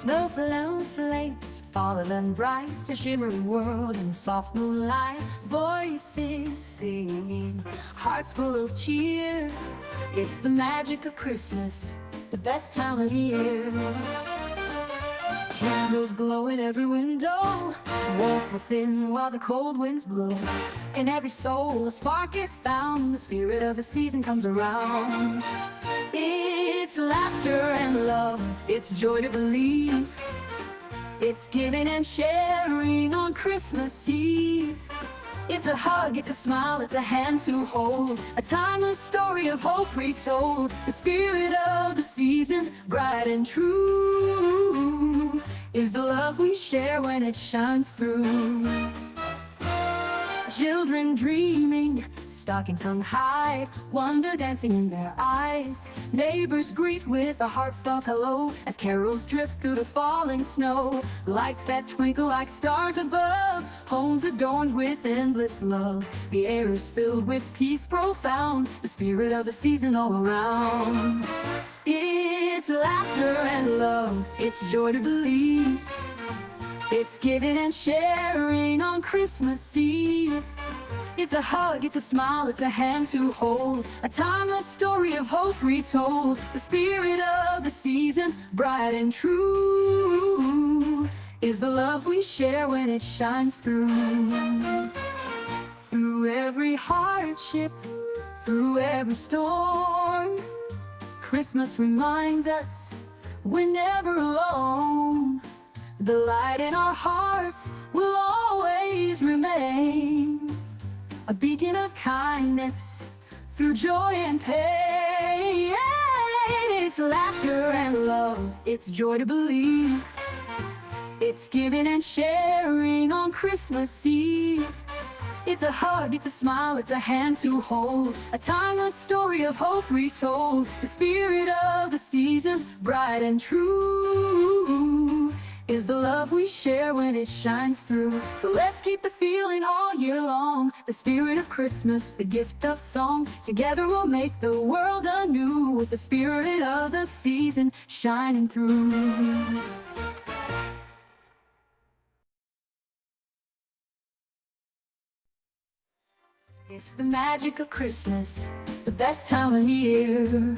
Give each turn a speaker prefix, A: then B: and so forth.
A: Snow balloon flakes falling and bright, a shimmering world in soft moonlight. Voices singing, hearts full of cheer. It's the magic of Christmas, the best time of year. Candles glow in every window, warmth within while the cold winds blow. In every soul a spark is found, the spirit of the season comes around. It's laughter and love, it's joy to believe. It's giving and sharing on Christmas Eve. It's a hug, it's a smile, it's a hand to hold, a timeless story of hope retold. The spirit of the season, bright and true, is the love we share when it shines through. Children dreaming, stocking tongue high, wonder dancing in their eyes. Neighbors greet with a heartfelt hello as carols drift through the falling snow. Lights that twinkle like stars above, homes adorned with endless love. The air is filled with peace profound, the spirit of the season all around. It's laughter and love, it's joy to believe. It's giving and sharing on Christmas Eve. It's a hug, it's a smile, it's a hand to hold, a timeless story of hope retold. The spirit of the season, bright and true, is the love we share when it shines through. Through every hardship, through every storm, Christmas reminds us we're never alone. The light in our hearts will always remain, a beacon of kindness through joy and pain. It's laughter and love, it's joy to believe. It's giving and sharing on Christmas Eve. It's a hug, it's a smile, it's a hand to hold, a timeless story of hope retold. The spirit of the season, bright and true, is the love we share when it shines through. So let's keep the feeling all year long, the spirit of Christmas, the gift of song. Together we'll make the world anew, with the spirit of the season shining through. It's the magic of Christmas, the best time of year.